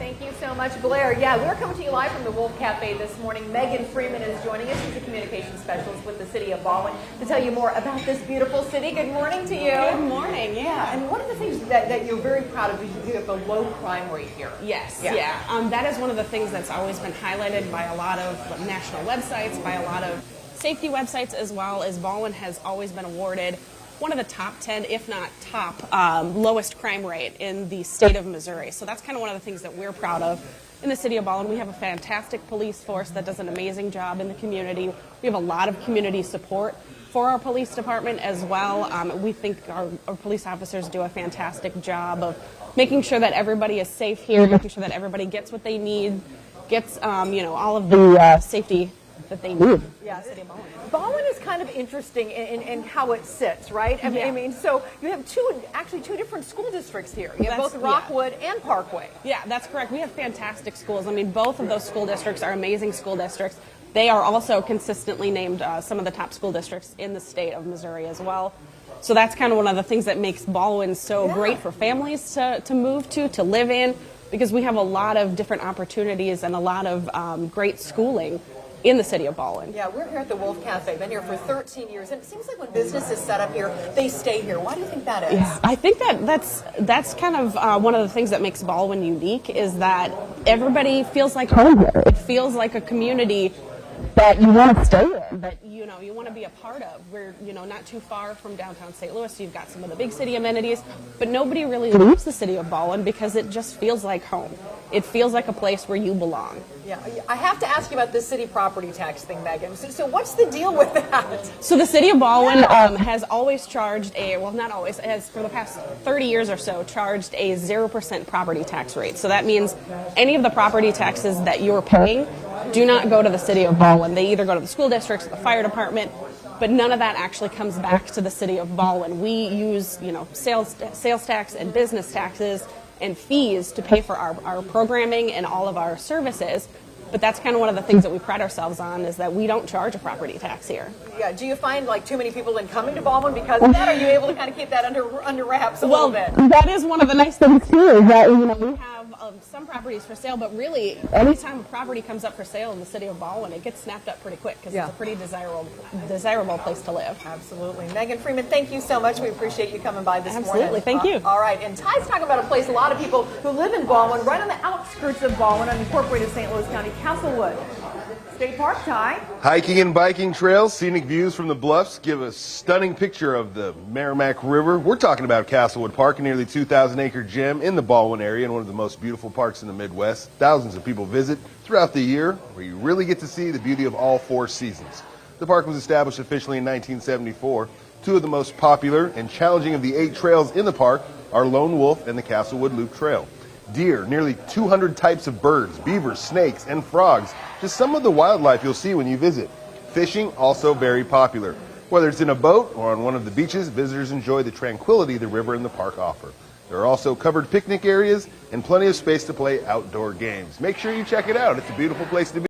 Thank you so much, Blair. Yeah, we're coming to you live from the Wolf Cafe this morning. Megan Freeman is joining us. She's a communications specialist with the city of Ballwin to tell you more about this beautiful city. Good morning to you. Good morning, yeah. And one of the things that you're very proud of is you have the low crime rate here. Yes, yeah. That is one of the things that's always been highlighted by a lot of national websites, by a lot of safety websites, as well as Ballwin has always been awarded one of the top 10, if not top, lowest crime rate in the state of Missouri. So that's kind of one of the things that we're proud of in the city of Ballwin. We have a fantastic police force that does an amazing job in the community. We have a lot of community support for our police department as well. We think our police officers do a fantastic job of making sure that everybody is safe here, making sure that everybody gets what they need, gets all of the safety that they need. Yeah, in the city of Ballwin. Ballwin is kind of interesting in how it sits, right? I mean, so you have two different school districts here. You have both Rockwood and Parkway. Yeah, that's correct. We have fantastic schools. I mean, both of those school districts are amazing school districts. They are also consistently named some of the top school districts in the state of Missouri as well. So that's kind of one of the things that makes Ballwin so great for families to move to live in, because we have a lot of different opportunities and a lot of great schooling in the city of Ballwin. Yeah, we're here at the Wolf Cafe. Been here for 13 years, and it seems like when businesses set up here, they stay here. Why do you think that is? Yeah, I think that's kind of one of the things that makes Ballwin unique, is that everybody feels like home here. It feels like a community that you want to stay in, that you want to be a part of. We're not too far from downtown St. Louis, so you've got some of the big city amenities, but nobody really leaves the city of Ballwin because it just feels like home. It feels like a place where you belong. Yeah, I have to ask you about this city property tax thing, Megan. So what's the deal with that? So the city of Ballwin has always charged has for the past 30 years or so charged a 0% property tax rate. So that means any of the property taxes that you're paying do not go to the city of Ballwin. They either go to the school districts or the fire department, but none of that actually comes back to the city of Ballwin. We use sales tax and business taxes and fees to pay for our programming and all of our services. But that's kind of one of the things that we pride ourselves on, is that we don't charge a property tax here. Yeah. Do you find like too many people in coming to Ballwin because of that? Or are you able to kind of keep that under wraps a little bit? That is one of the nice things too, is that we have some properties for sale, but really anytime a property comes up for sale in the city of Ballwin, it gets snapped up pretty quick because it's a pretty desirable place to live. Absolutely. Megan Freeman, thank you so much. We appreciate you coming by this morning. Absolutely. Thank you. All right. And Ty's talking about a place a lot of people who live in Ballwin, right on the outskirts of Ballwin, unincorporated St. Louis County, Castlewood State Park. Ty? Hiking and biking trails, scenic views from the bluffs give a stunning picture of the Merrimack River. We're talking about Castlewood Park, a nearly 2,000-acre gem in the Ballwin area and one of the most beautiful parks in the Midwest. Thousands of people visit throughout the year, where you really get to see the beauty of all four seasons. The park was established officially in 1974. Two of the most popular and challenging of the 8 trails in the park are Lone Wolf and the Castlewood Loop Trail. Deer, nearly 200 types of birds, beavers, snakes, and frogs. Just some of the wildlife you'll see when you visit. Fishing, also very popular. Whether it's in a boat or on one of the beaches, visitors enjoy the tranquility the river and the park offer. There are also covered picnic areas and plenty of space to play outdoor games. Make sure you check it out. It's a beautiful place to be.